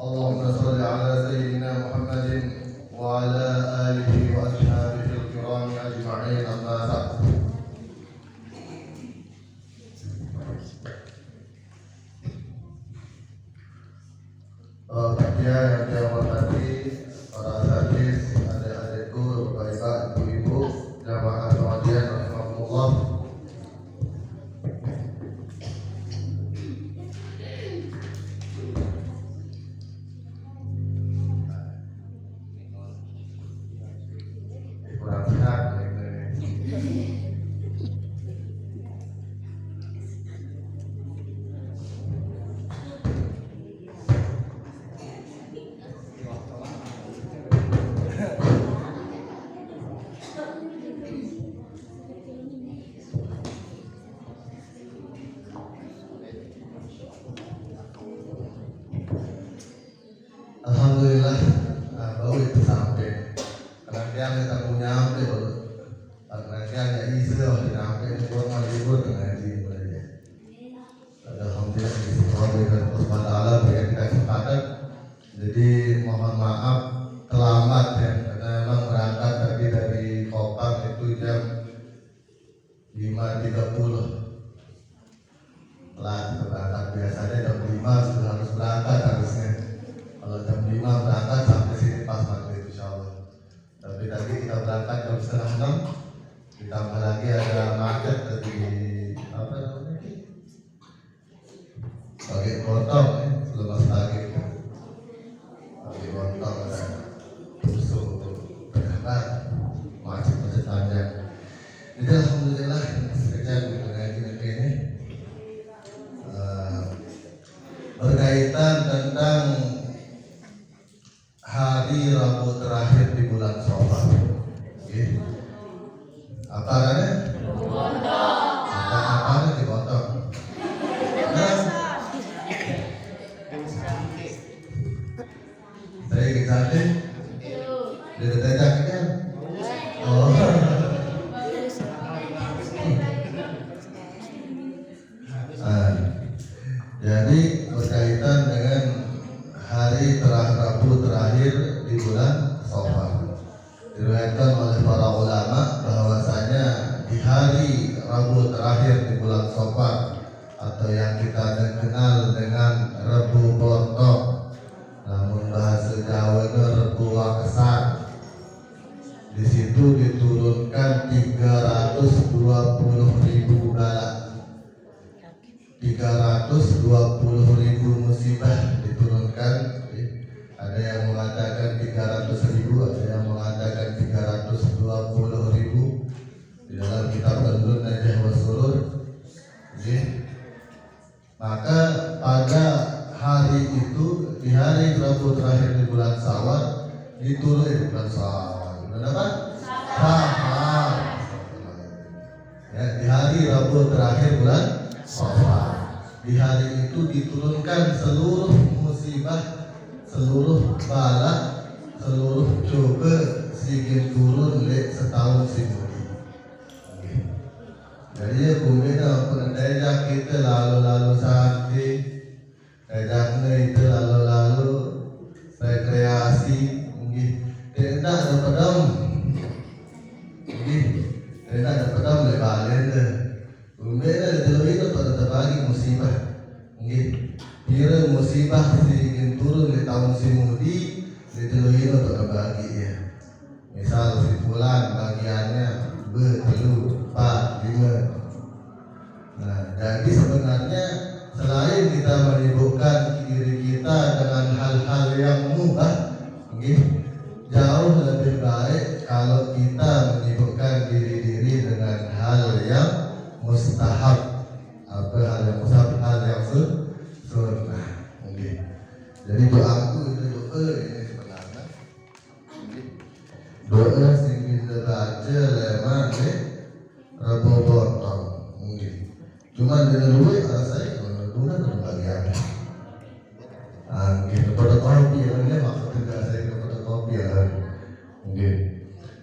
اللهم صل على سيدنا محمد وعلى آله وأصحابه الكرام أجمعين. أما بعد. Bahagia yang saya hormati para hadis, adik-adikku, bapak-ibu, ibu-ibu, jamaah sekalian rahimakumullah. Kurang sehat Alhamdulillah, baru itu sampai. Kadang-kadang kita punya sampai baru. Kadang-kadang ya isu sampai orang libur ngaji boleh. Alhamdulillah disebutkan Allah Taala berikan kita kesempatan. Jadi mohon maaf terlambat ya, karena memang berangkat tadi dari Kopang itu jam 5.30. Telat berangkat, biasanya jam 5 sudah harus berangkat harusnya. Kalau jam 5 berangkat sampai sini pas maghrib insyaallah. Tapi tadi kita berangkat jam 5:30, ditambah lagi ada macet tadi apa namanya? Pakai potong selepas pagi. Pakai potong ada busuk berangkat macet panjang. Jadi alhamdulillah kerja dengan ini berkaitan tentang hari Rabu terakhir di bulan Syawal. Apa namanya? Apa dipotong? Saya kecantik. Dia tetap kan? Oh. Jadi berkaitan dengan hari Rabu terakhir di bulan Syawal. Diriwayatkan oleh para ulama bahwasanya di hari Rabu terakhir di bulan Syawal atau yang kita kenal dengan Rebu Bontok, namun bahasa Jawa itu Rebu Wakesan. Di situ diturunkan 320.000 bala. 320.000 musibah diturunkan. Ada yang mengatakan 300.000, ada yang mengatakan 320.000 di dalam kitab An-Nur Najah wa Surur. Maka pada hari itu, di hari Rabu terakhir di bulan Syawal diturunkan bulan Syawal. Kenapa? Syawal. Ya, di hari Rabu terakhir bulan Syawal. Di hari itu diturunkan seluruh musibah, seluruh bala, seluruh coba sikit turun lek setahun simuli. Jadi bumina pendaya kita lalu-lalu sakti, dayaknya itu lalu-lalu rekreasi, tidak ada pedam, tidak ada pedam lek balen deh. Bumina itu pada terbagi musibah, kira musibah sikit turun di tahun simudi diteluhin untuk terbagi ya. Misal si fulan bagiannya bertelu 4, 5. Nah, jadi sebenarnya selain kita menyibukkan diri kita dengan hal-hal yang mubah, jauh lebih baik kalau kita menyibukkan diri dengan hal yang mustahab. Apa hal yang mustahab? Hal yang sunnah. Jadi doaku itu doa ini sebenarnya. Doa sing kita baca lemah Rabu Bontok. Cuma dengan duit saya menentukan berbagai kepada kopi yang maksud tidak saya kepada kopi yang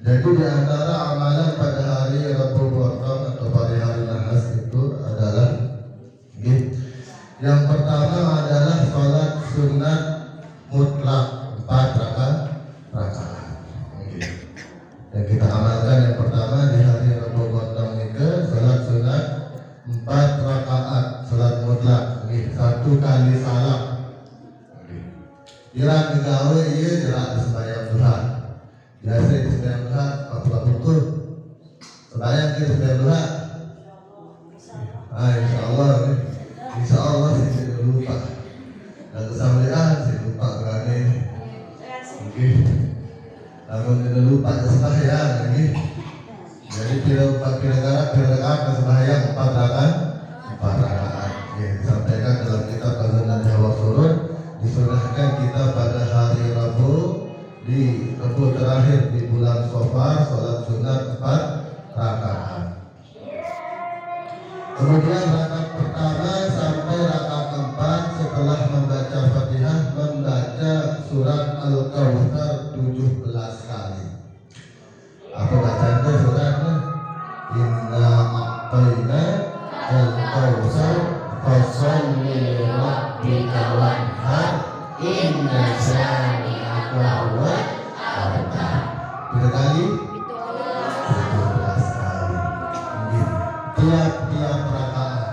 jadi di antara amalan pada hari Rabu Bontok atau pada hari Nahas itu adalah yang pertama adalah sholat sunat Pirang digawe ieu jerak sembahyang duha. Biasa di sembahyang duha 40 puluh. Sembahyang ke sembahyang duha. Insya Allah sih saya lupa. Dan kesampaian saya lupa karena ini. Mungkin aku tidak lupa sembahyang ini. Jadi kira-kira sembahyang 4 rakaat. Disampaikan dalam kitab Azan Jawab Surun, disunahkan kita pada hari Rabu di Rabu terakhir di bulan Safar sholat sunat 4 rakaat. Kemudian rakaat pertama sampai rakaat keempat setelah membaca Fatihah membaca surat Al-Kautsar 17 kali. Apa bacanya suratnya? Inna a'tayna al-Kautsar fasholli rabbika wanhar inna syani'aka huwal abtar. Berapa kali? 17 kali. Tiap-tiap rakaat.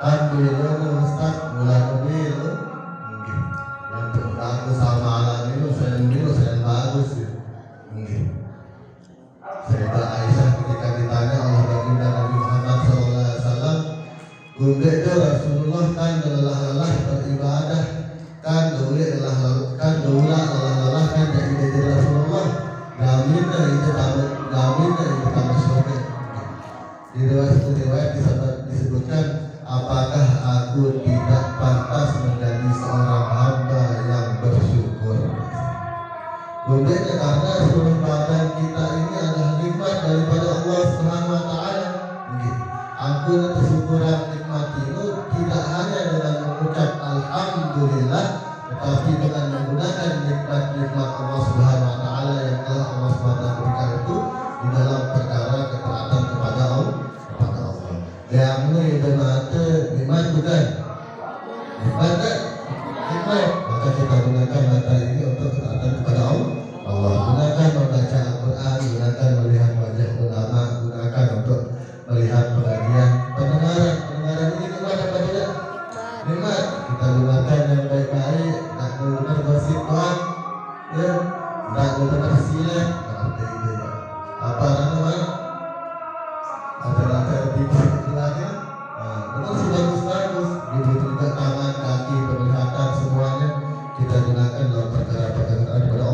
Kan dulu Ustaz mulai mobil. Yang aku sama alam itu saya bagus. Sayyidah Aisyah ketika ditanya oleh baginda Nabi Muhammad SAW, "Gundek Rasulullah kan lelah beribadah, kan lelah kan jadi Rasulullah. Gaminnya itu tambah syukur." Di riwayat disebutkan, apakah aku tidak pantas menjadi seorang hamba yang bersyukur? Gundeknya karena seluruh badan kita ini adalah nikmat daripada Allah Subhanahu wa taala. Ampun kesyukuran nikmat itu tidak hanya dengan mengucap alhamdulillah, tetapi dengan menggunakan nikmat-nikmat Allah Subhanahu wa taala yang telah Allah Subhanahu wa taala berikan itu di dalam perkara ketaatan kepada Allah. Yang ini bermata nikmat bukan? Nikmat kan? Nikmat. Maka kita gunakan mata ini untuk ketaatan kepada Allah. Gunakan membaca Al-Quran, gunakan melihat wajah ulama, gunakan untuk melihat pengajian. Pendengaran ini nikmat apa tidak? Nikmat. Kita gunakan yang baik-baik, tak menggunakan gosip doang, ya, tak menggunakan silat, apa namanya? Acara-acara TV istilahnya. Benar sih bagus, dibutuhkan juga tangan, kaki, penglihatan semuanya kita gunakan dalam perkara-perkara kepada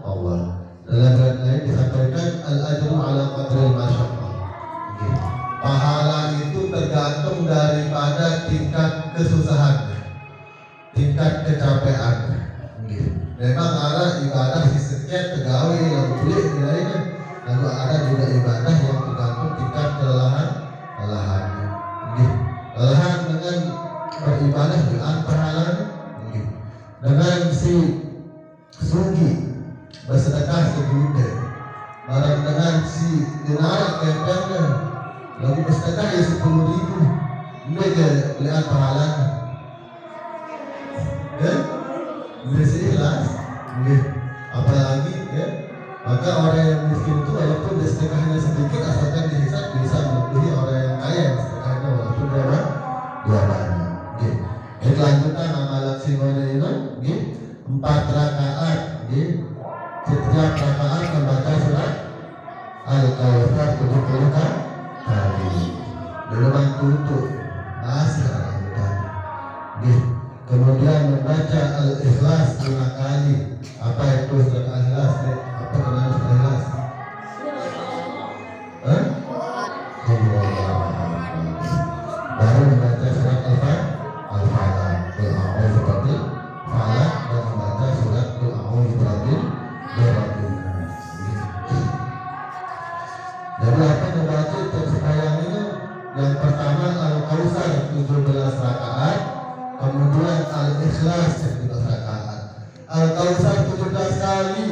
Allah. Dalam ayat lain disampaikan al-ajru ala qadril masyaqqah. Pahala itu tergantung daripada tingkat kesusahannya, tingkat kecapeannya. Memang ada ibadah si seket tegawe yang boleh nilainya, lalu ada juga ibadah yang tergantung tingkat kelelahannya. Kelelahan dengan beribadah dengan pahalanya, dengan si sugi bersedekah sejuta, barang dengan si dinar kepengnya lalu bersedekah ya 10.000, mereka lihat pahalanya. Bisa ikhlas, apalagi ya. Maka orang yang miskin itu walaupun sedekahnya sedikit, asalkan dihisab bisa melebihi orang yang kaya yang sedekahnya walaupun dia banyak. Lanjutan amalan simone ini 4 rakaat. Setiap rakaat membaca surat Al-Kautsar 70 kali. Memang tutup asal lanjutan. Kemudian membaca Al-Ikhlas 5 kali. Apa itu surat Al-Ikhlas? Apa namanya surat Al-Ikhlas? Baru membaca surat Al-Falaq, Qul a'udzu birabbil falaq, dan membaca surat Qul a'udzu birabbin nas. Jadi apa membaca sembahyang ini? Yang pertama Al-Kautsar 17 rakaat, kemudian Al-Ikhlas 17 rakaat. Al-Kautsar 17 kali.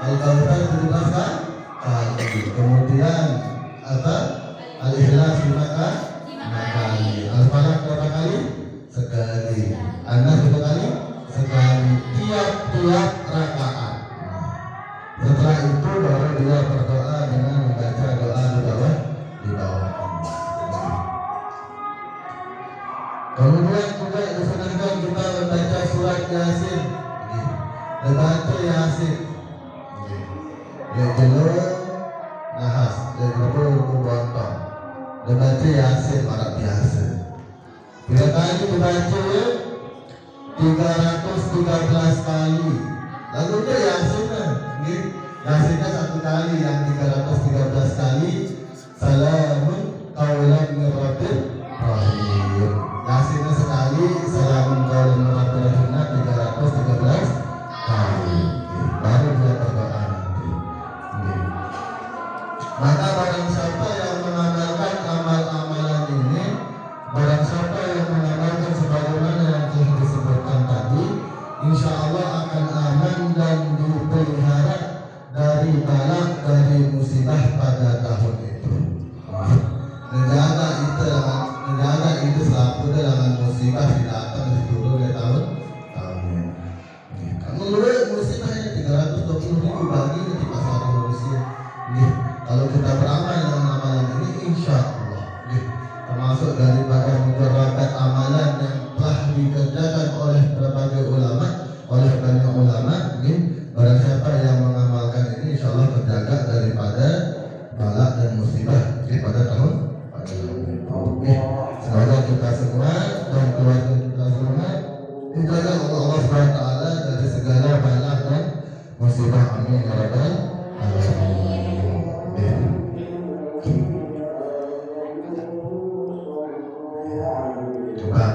Al-Kautsar 17 kali. Kemudian apa? Al-Ikhlas 5 kali. Al-Falaq berapa kali? Sekali. An-Nas berapa kali? Sekali. Tiap-tiap rakaat. Setelah itu baru dia berdoa dengan membaca doa di bawah. Yasin. Lejelo nahas, lejelo kubontong. Dibaca Yasin marak biasa. Bila kali dibaca 313 kali. Lalu itu Yasin kan? Yasinnya satu kali, yang 313 kali. Salamun qaulan min rabbir rahim. Yasinnya sekali, salamun qaulan min rabbir rahim 313 kali. Baru dia berdoa nanti. Maka barang siapa yang mengamalkan amal-amalan ini, barang siapa yang mengamalkan sebagaimana yang telah disebutkan tadi, insya Allah akan aman dan dipelihara dari balak, dari musibah pada tahun itu. Menjaga itu selaku dengan musibah tidak akan diturun di tahun ini. Kamu lihat musibahnya 320.000 bagi di pasar Rusia. Kalau kita beramal dengan amalan ini, insya Allah, termasuk daripada mujarrabat amalan yang telah dikerjakan oleh berbagai ulama, oleh banyak ulama, barang siapa yang mengamalkan ini, insya Allah terjaga daripada balak dan musibah pada tahun ini. Semoga kita semua dan keluarga kita semua dijaga oleh Allah SWT dari segala balak dan musibah. Amin ya rabbal alamin. Coba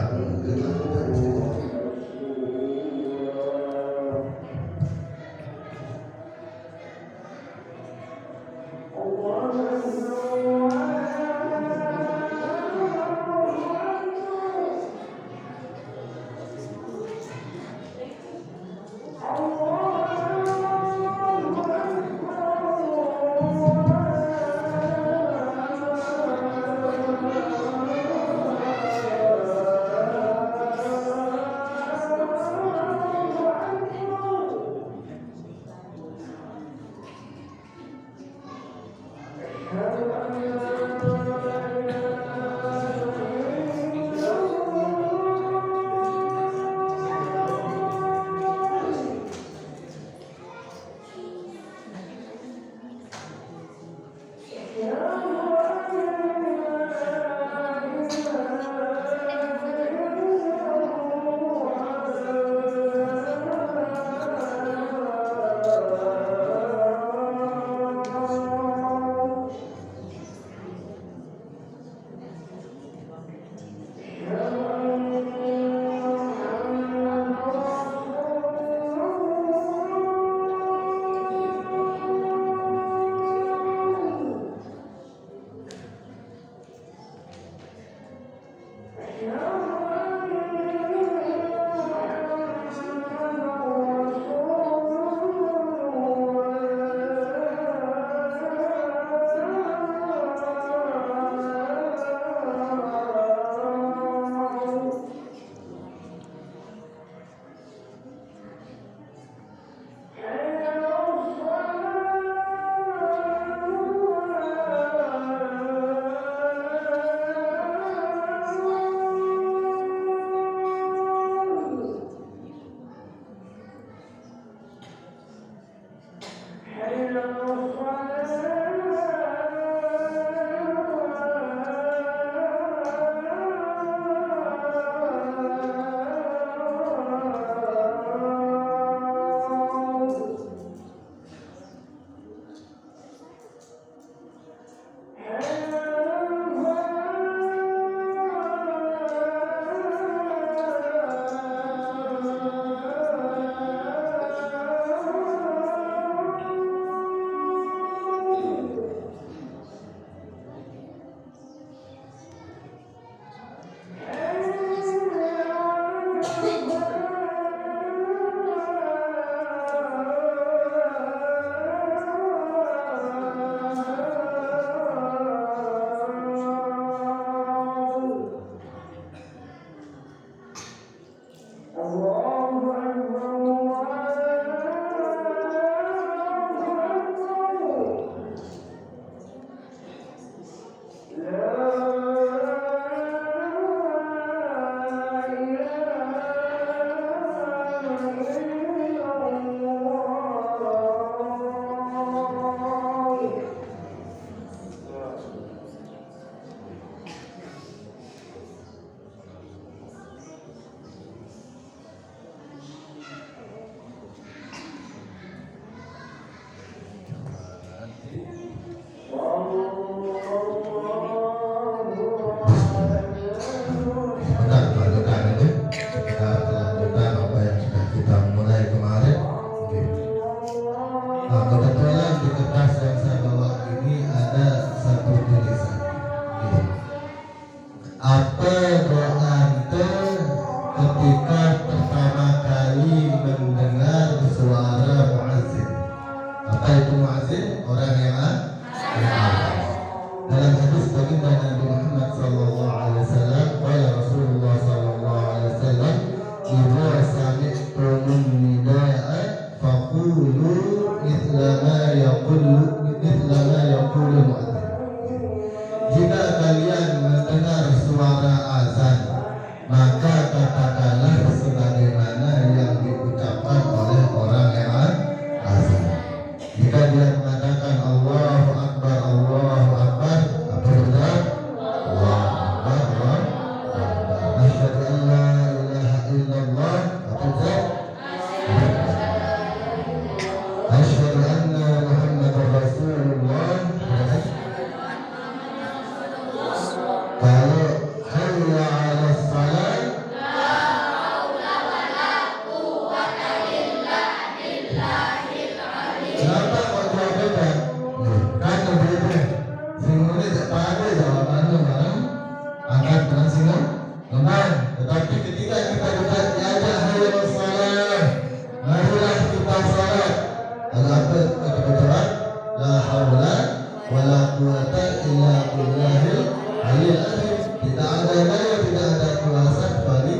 quwwata illa billahil aliyyil azim. Tidak ada daya, tidak ada kuasa kecuali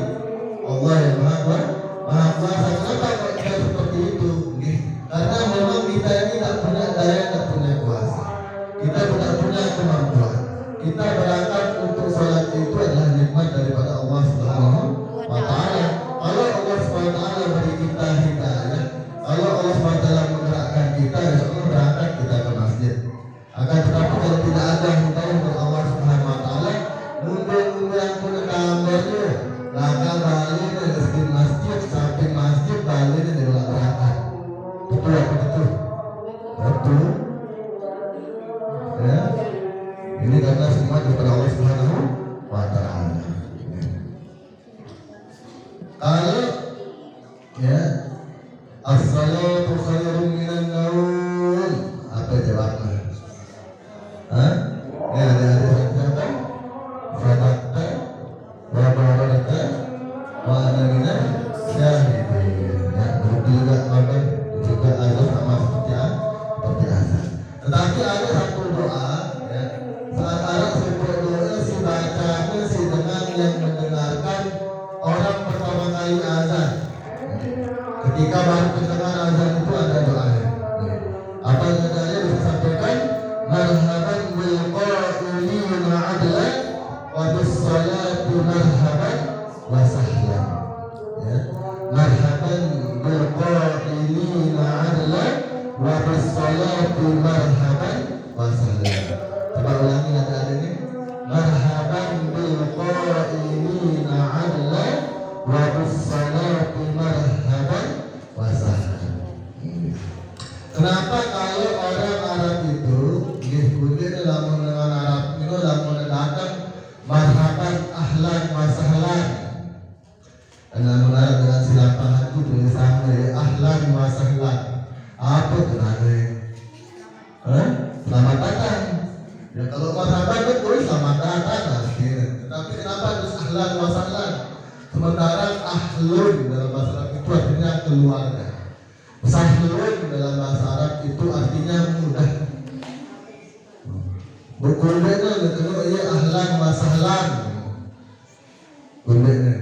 Allah yang Maha Kuasa. Kenapa kok kita seperti itu? Karena memang kita ini tidak punya daya, tidak punya kuasa. Kita tidak punya kemampuan. Kita berangkat untuk sholat itu adalah nikmat daripada Allah Subhanahu wa Ta'ala. Kalau Allah Subhanahu wa Ta'ala beri kita hidayah, kalau Allah Subhanahu wa Ta'ala menggerakkan kita, insya Allah berangkat kita ke masjid. Akan tetapi kalau tidak ada hidayah dari Allah Subhanahu wa Ta'ala, mungkin yang punya kamarnya belakang balik dari masjid, samping masjid balik dari berangkat. Betul apa betul? Betul. Ya. Ini karena semua kepada Allah Subhanahu wa Ta'ala. Kalau ya as-salatu khairun minan naum, apa jawabnya? Hah? Ya ada apa? Sadaqta wa barakta wa ana minal syahidin. Ya, juga apa? Juga ada sama seperti azan. Tetapi ada satu doa ya. Sekarang sebuah doa si bacanya si dengan yang mendengarkan orang pertama kali azan. Ketika baru mendengar azan itu ada doanya. Apa doanya bisa sampaikan? Marhaban bil qailina adlan wa bis salati marhaban wa sahlan. Ya. Marhaban bil qailina adlan wa bis salati marhaban wa sahlan. Coba ulangi ada ini. Marhaban bil qailina adlan wa bis salati marhaban wa sahlan. Kenapa kalau orang Arab itu kemudian dalam mendengar Arab itu dalam mendengarkan marhaban ahlan wa sahlan. Dan mendengar dengan silapan hati tulisannya ahlan wa sahlan. Apa kenanya? Selamat datang. Ya kalau marhaban betul selamat datang akhirnya. Tetapi kenapa terus ahlan wa sahlan? Sementara ahlun dalam bahasa Arab itu artinya keluarga. Sahlun dalam bahasa Arab itu artinya mudah. Berkumpulnya betul ya ahlan wa sahlan. Kumpulnya.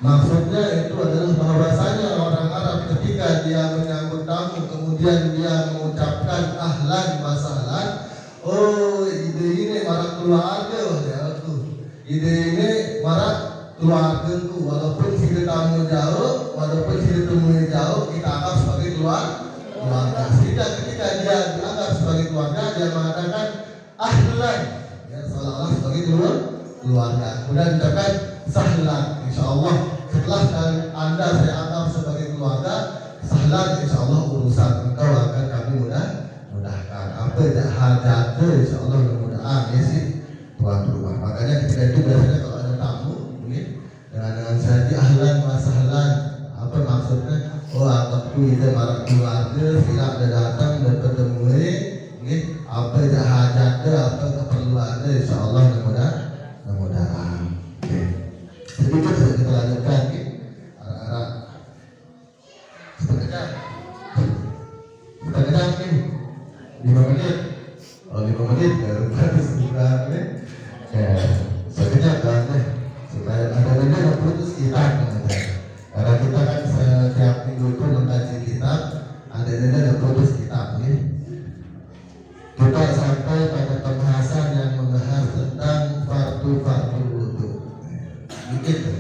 Maksudnya itu adalah bahwasanya orang Arab ketika dia menyambut tamu kemudian dia mengucapkan ahlan wa sahlan. Oh, ide ini para keluarga ya aku. Ide ini para keluargaku, walaupun si tamu jauh, walaupun si temui jauh, kita anggap sebagai keluarga. Sehingga ketika dia dianggap sebagai keluarga, dia mengatakan ahlan, ya seolah-olah sebagai keluarga. Kemudian ucapkan sahlan, insya Allah setelah Anda saya anggap sebagai keluarga, sahlan, insya Allah urusan engkau akan kami mudahkan. Apa hajatnya, insya Allah mudah-mudahan ya sih tuan rumah. Makanya ketika itu biasanya kalau ada tamu dengan saja ahlan wa sahlan, apa maksudnya? Oh anggapku itu para keluarga tidak ada datang dan bertemu ini apa hajatnya apa keperluannya insya Allah mudah-mudahan. Sedikit saja kita lanjutkan arah setengah jam 5 menit. Oh 5 menit baru sebulan ya sekejap kan supaya ada yang putus kitab karena kita kan setiap minggu itu mengkaji kitab, ada yang putus kitab nih. Kita sampai pada pembahasan yang membahas tentang fardu wudu. Begitu.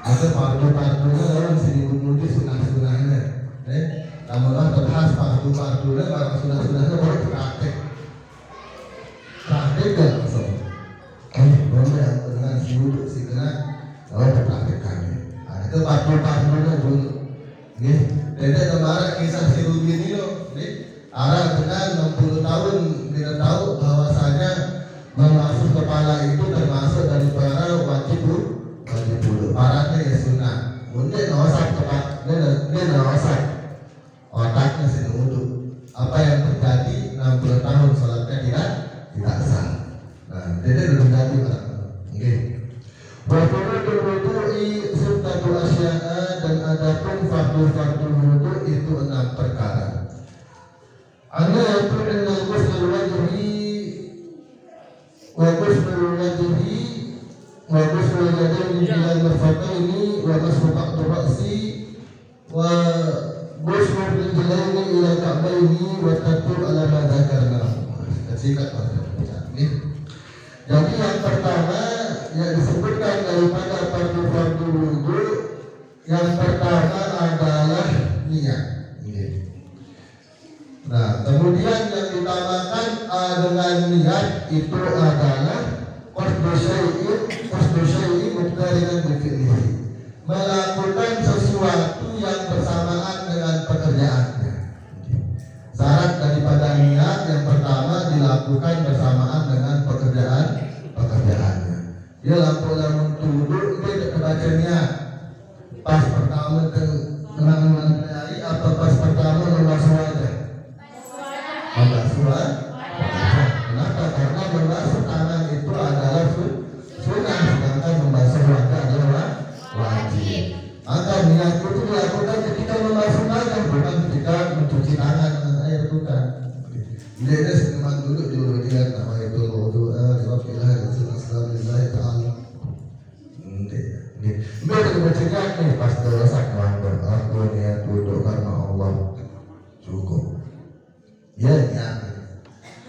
Atau fardu-fardunya orang sini menuju sunah-sunahnya. Namun terbahas fardu-fardunya, maka sunah-sunahnya baru praktek. Praktek gak langsung. Boleh yang dengan si wudu si kena, kalau berpraktekannya. Itu fardu-fardunya dulu. Jadi kemarin kisah si Rubin ini loh. Arah dengan 60 tahun tidak tahu bahwasanya memasuk kepala itu termasuk dari para wajib wudu. Paratnya ya sunnah. Mungkin nawasak tepat, dia nawasak otaknya sih wudu. Apa yang terjadi 60 tahun salatnya tidak sah. Nah, jadi belum jadi Pak. Oke. Wafurudul wudu'i sittatu asya'a, dan adapun fardu wudu itu 6 perkara. Ana yakunna wa ghuslu wajhi wa ghuslu yadaini ila al-mirfaqaini wa mashu ba'd ra'si wa ghuslu rijlaini ila al-ka'baini wa tatur ala ma dzakarna. Singkat ini. Jadi yang pertama yang disebutkan daripada fardu wudu yang pertama adalah niat. Nah, kemudian yang ditambahkan dengan niat itu adalah qasdu syai'in muqtarinan bi fi'lihi. Melakukan sesuatu yang bersamaan dengan pekerjaannya. Syarat daripada niat yang pertama dilakukan bersamaan dengan pekerjaannya. Dia lamun tuduh dia kebaca niat. Pas pertama kenangan hari atau pas pertama membasuh wajah. Membasuh wajah. Kenapa? Karena membasuh tangan itu adalah sunnah, sedangkan membasuh wajah adalah wajib. Maka niat itu dilakukan ketika membasuh wajah, bukan ketika mencuci tangan dengan air, bukan. Jadi memang dulu dia nama itu wudu Rabbil alamin ta'ala. Mereka bercakap nih pas dosa melanggar aku niat duduk karena Allah cukup. Ya niat.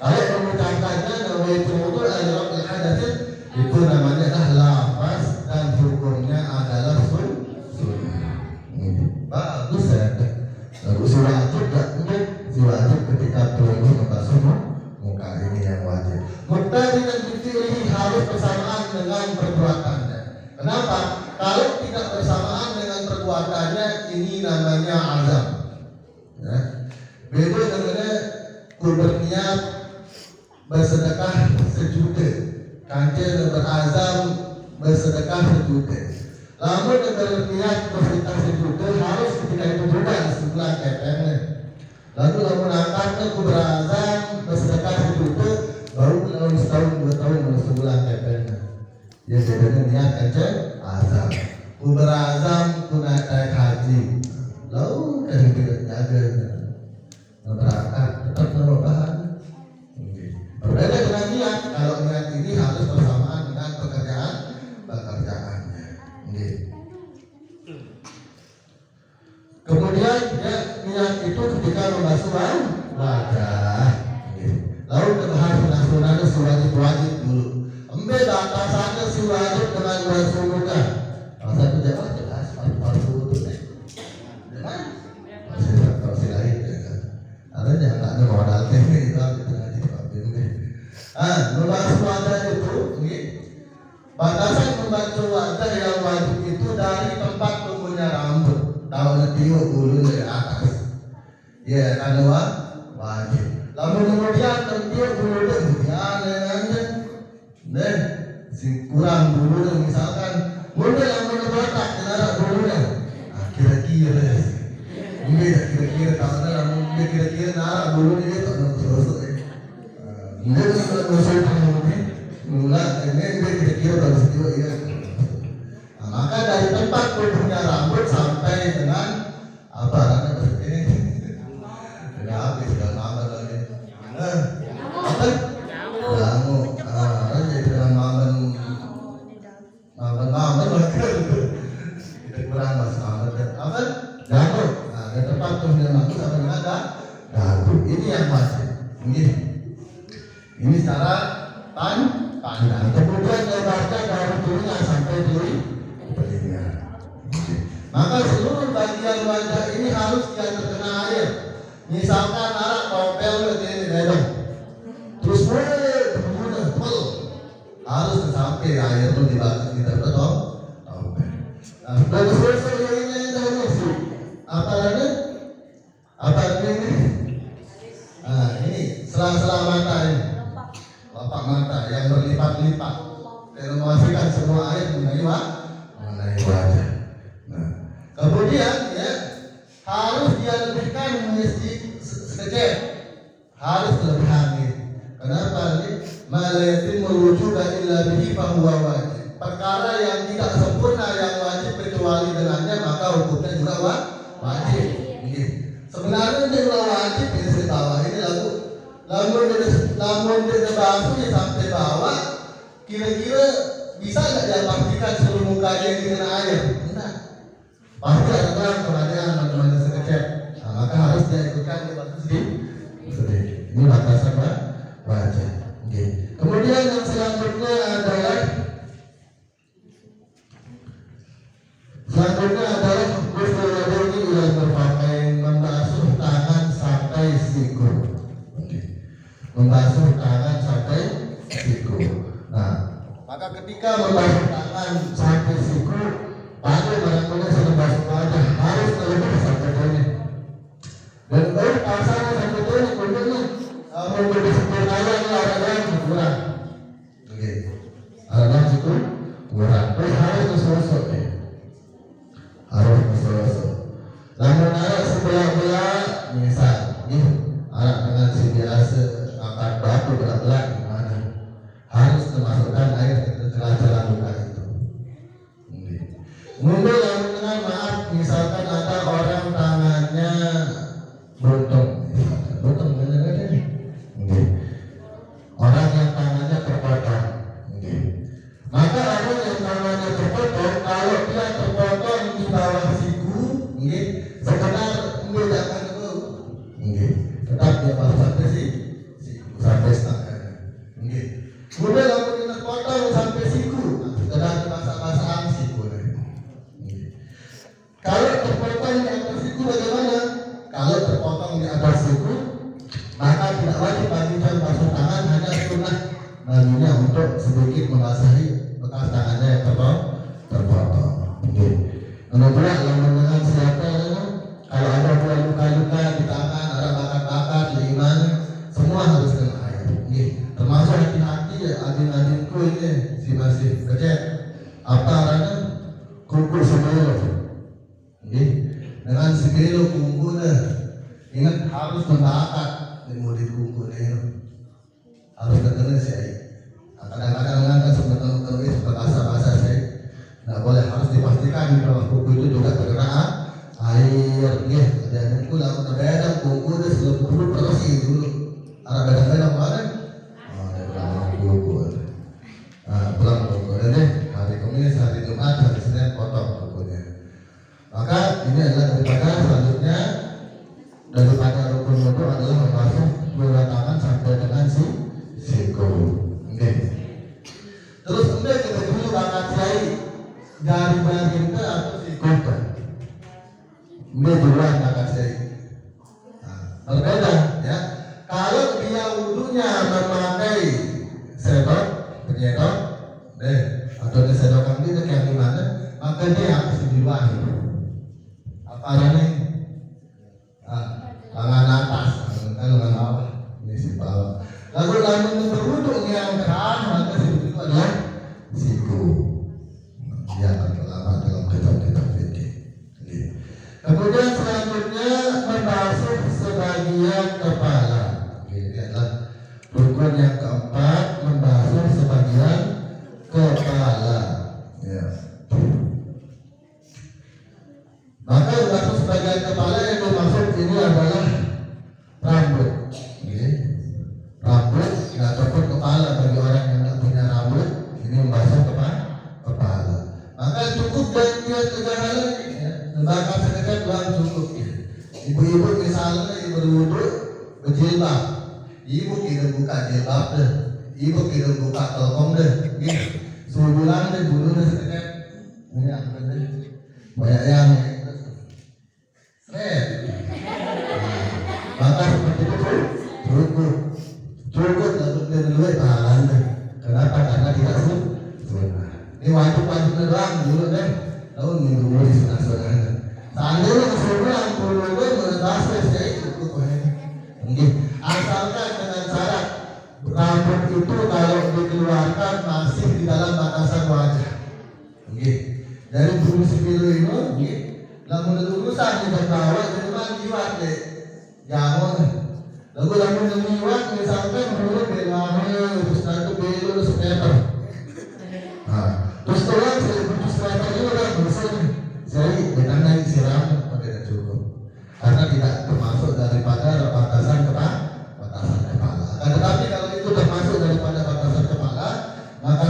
Kalau mengucapkannya nama itu wudu Rabbil alamin itu namanya adalah lafaz dan hukumnya adalah sunnah. Bagus ya. Bagus wajib tak? Si wajib ketika turun membasuh muka ini yang wajib. Muqtarinan bi fi'lihi harus bersamaan dengan perbuatannya. Kenapa? Kalau tidak bersamaan dengan perbuatannya, ini namanya azam. Ya. Beda dengan berniat bersedekah sejuta, kancil berazam bersedekah sejuta. Lamun berniat bersedekah sejuta harus ketika itu juga sebelah kepengnya. Lalu lamun angkatnya berazam bersedekah sejuta, baru dalam setahun 2 tahun sebelah kepengnya. Ya bedanya niat kancil azam. Berazam tunai haji. Lalu kan tidak jaga. Berangkat tetap merupakan. Berbeda dengan niat. Kalau niat ini harus bersamaan dengan pekerjaannya. Kemudian ya, niat itu ketika membasuh wajah. Lalu kebahas sunahnya wajib dulu. Batasannya si wajib dengan basuh muka. Satu jamaah jelas basuh itu deh. Masih lain kan. Ada yang tak ada modal ini itu ngaji ini. Membasuh wajah itu, batasan membasuh wajah yang wajib itu dari tempat tumbuhnya rambut. Tahun tiup bulu dari atas. Ya, kan wajib. Lalu kemudian tiup bulu kemudian dan si kurang bulu misalkan bulu yang botak kenapa bulunya? Kira-kira kalau kira-kira narak bulu dia tak nak selesai. Dia tak selesai ini mulai ini kira-kira harus juga ya. Maka dari tempat tumbuhnya rambut sampai dengan apa namanya seperti ini. Sudah habis sudah lama lagi. Apa? Kamu kita kurang masalah apa? Dagu. Ada tempat tumbuhnya rambut sampai dengan dagu. Ini yang wajib. Ini secara pandang. Kemudian lebarkan dari telinga sampai telinga. Maka seluruh bagian wajah ini harus tidak terkena air. Misalkan arak topel ini dalam. Terus harus sampai air itu dibakar tidak betul. Dan selesai ini apa lagi? Apa ini? Ini sela-sela mata ini. Lapak mata yang berlipat-lipat. Dan memastikan semua air mengenai wajah. Kemudian ya harus dia lebihkan mesti sekecil. Harus lebih. Kenapa ini? Malayatin mewujuda illa bihi fahuwa wajib. Perkara yang tidak sempurna yang wajib kecuali dengannya maka hukumnya juga wajib. Sebenarnya dia juga wajib di bawah ini lalu namun dia basuh sampai bawah kira-kira bisa nggak dia pastikan seluruh mukanya ini kena air? Enggak. Pasti ada pertanyaan teman-teman sekecil. Nah, maka harus dia ikutkan di batas sedikit. Ini batasan wajah. Okay. Kemudian yang selanjutnya adalah ghusl yadaini ilal mirfaqain, membasuh tangan sampai siku. Okay. Membasuh tangan sampai siku. Nah, maka ketika membasuh tangan sampai siku, pada barang-barang sudah basuh wajah harus terlebih sampai ini. Dan pasangan sampai ini kemudian memberi sempurnanya olahraga kurang. Oke, olahraga itu kurang. Terus harus sosok ya. Harus sosok. Namun ada sebelah-belah misal, anak dengan si biasa angkat batu berat-berat gimana? Harus termasukkan air ke celah-celah luka itu. Kemudian yang mengenai maaf, misalkan ada orang tangannya buntung bener aja nih. Orang yang tangannya terpotong. Maka orang yang tangannya terpotong, kalau dia terpotong di bawah siku, sekedar tidak akan tahu. Tetap dia baru sampai siku, sampai setengah. Kemudian kalau dia terpotong sampai siku, sekedar basah-basahan siku. Kalau terpotong di atas siku bagaimana? Kalau terpotong di atas siku, maka tidak wajib bagi basuh tangan, hanya sunnah baginya untuk sedikit membasahi bekas tangannya yang terpotong. Kemudian yang mengenai siapa, kalau ada luka-luka di tangan, ada bakar-bakar di mana, semua harus kena air. Termasuk hati-hati ya, adin-adinku ini si masih kecil. Apa arahnya? Kuku sebelum. Dengan segelo kumpulnya, ingat harus membakar di mulut kumpulnya, harus terkena sih. Kadang-kadang kan sebenarnya itu bahasa sih, nggak boleh, harus dipastikan di bawah kuku itu juga terkena air. Dan itu lalu berbeda kumpulnya sebelum bersih dulu. Ada beda-beda kemarin, pulang kuku. Pulang kuku ini hari Kamis, hari Jumat, hari Senin potong kukunya. Maka ini adalah selanjutnya daripada rukun wudu adalah membasuh kedua tangan sampai dengan siku. Terus kemudian kita dulu bakal cari dari baginda atau siku. Ini duluan bakal cari. Berbeda ya. Kalau dia wudunya memakai sendok, penyedot, atau disedokan itu kayak gimana, maka dia harus diluahi. Apa ini? Tangan atas, tangan bawah, ini si bawah. Lalu berwudhu yang keras, maka siku itu adalah siku. Dia akan lama dalam kitab-kitab fikih. Kemudian selanjutnya membasuh sebagian kepala. Ini adalah rukun yang keempat, membasuh sebagian kepala. Ya. Maka membasuh sebagian kepala yang dimaksud ini adalah rambut. Rambut ataupun kepala bagi orang yang tidak punya rambut, ini membasuh kepala. Maka cukup dari dia 3 hal ini, membakar sekedar doang cukup. Ibu-ibu misalnya ibu berwudu berjilbab, ibu tidak buka jilbab deh, ibu tidak buka telkom deh, suruh bulan deh bulu deh sekedar. Ini apa deh? Banyak yang maka seperti itu cukup untuk dulu tahan. Kenapa? Karena tidak sunnah. Ini wajib doang dulu deh. Lalu dulu di sunnah. Seandainya sunnah dulu menebaskan saya cukup. Asalkan dengan syarat rambut itu kalau dikeluarkan masih di dalam batasan wajah. Dari bulu sepilu ini, lalu urusan di bawah itu kan jiwat deh. Jangan. Lalu jiwat misalkan menurut belakangnya terus nanti belok semeter. Terus tolong putus meter itu udah bersih. Jadi dengan naik siram pakai cukup. Karena tidak termasuk daripada batasan kepala. Tetapi kalau itu termasuk daripada batasan kepala, maka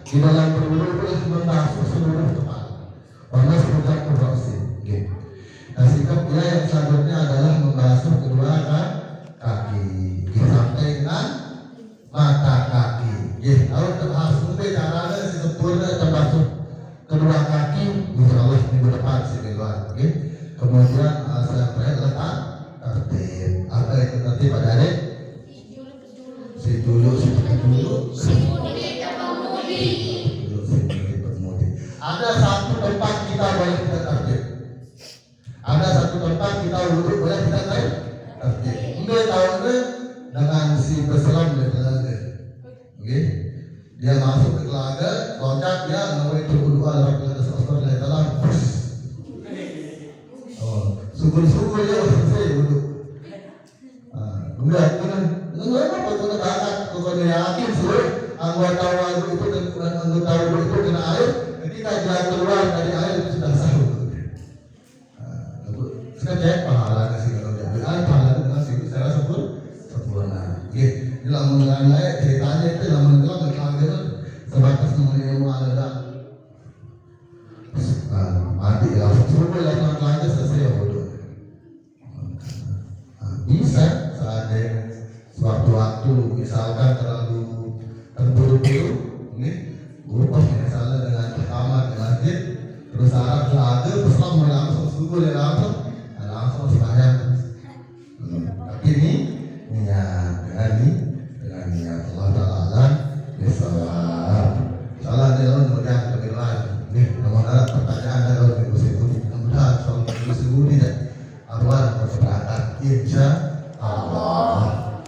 Di dalam berwudu boleh membasuh seluruh kepala. Panas bukan kurasi. Nah, sikap dia yang selanjutnya adalah membasuh kedua kaki sampai dengan mata kaki. Kalau harus sampai caranya si sempurna membasuh kedua kaki, insya Allah minggu depan si keluar. Kemudian sampai letak tertib. Apa itu tertib pada hari? Si dulu. Ada satu tempat kita boleh kita tertib. Ada satu tempat kita duduk boleh kita tertib. Enggak tahu dengan si berselam di telaga. Dia masuk ke telaga, loncat dia nawai berwudu ala rabbil asfar la taala. Syukur dia selesai wudu. Enggak apa kena bakat, kena yakin seluruh anggota wudu itu dan anggota wudu itu kena air. Ketika dia keluar dari air itu sudah sah wudu. Sekarang cek pahala sih kalau dia bilang pahala dengan sih secara sempurna. Ini lamun lain ceritanya itu lamun dalam kelanggar sebatas ilmu ada. Mati ya, semua yang kelanggar selesai wudu. Bisa seandainya sewaktu-waktu misalkan terlalu terburu-buru, berubah misalnya dengan pertama di masjid, terus arah telaga, peselam mulai langsung subuh dan langsung sembahyang. Tapi ini dengan niat Allah Taala bisawab. Salah dalam mudah lebih lain. Nomor pertanyaan dalam minggu sebelum mudah soal minggu sebelum tidak arwah berberangkat insya Allah.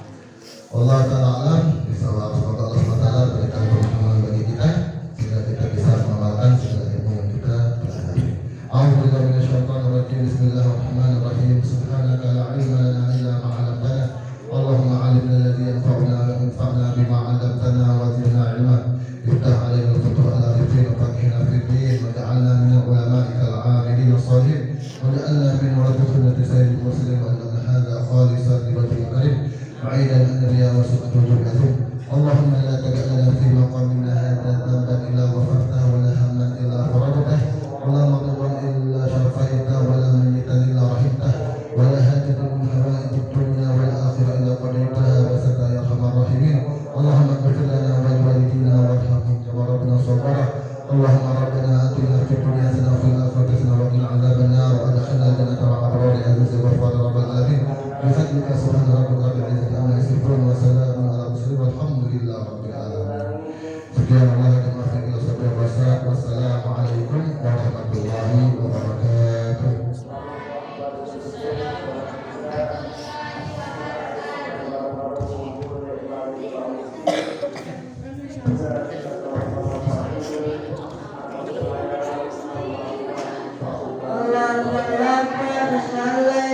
Allah Taala alam bisawab. Semoga Allah Taala berikan perlindungan bagi kita sehingga kita bisa mengamalkan segala ilmu yang kita pelajari. A'udzubillahi minasyaitonir rajim. Bismillahirrahmanirrahim. Subhanaka la ilma lana illa ma 'allamtana. Allahumma 'allimna alladhi yanfa'una wa anfa'na bima 'allamtana wa zidna 'ilma. Iftah 'alaina al-futuh ala rizqina wa faqihna fid din wa ja'alna min ulama'ika al-'amilin as-salihin wa ja'alna min warathati sayyidil mursalin wa anna hadha khalisan li wajhika karim ba'idan an riya wa su'atul azim. Allahumma la taj'alna fi maqamina hadha dhanban illa ghafartahu wa la hamman illa faradtahu wa la maghduban illa shafaitahu wa la mayyitan illa rahimtahu wa la hajatan min hawaijid dunya wal akhirah illa qadaitaha wa sata ya arhamar rahimin. Allahumma ighfir lana wa liwalidina warhamhum kama rabbana saghara. Allahumma rabbana atina fid dunya hasanatan wa fil akhirati hasanatan wa qina adzaban nar wa adkhilna jannata ma'al abrar ya aziz wa ghafur rabbal alamin. Bifadlika subhana rabbika rabbil izzati amma yasifun wa salamun ala mursalin walhamdulillahi rabbil alamin. Sekian Allah dan wassalamualaikum warahmatullahi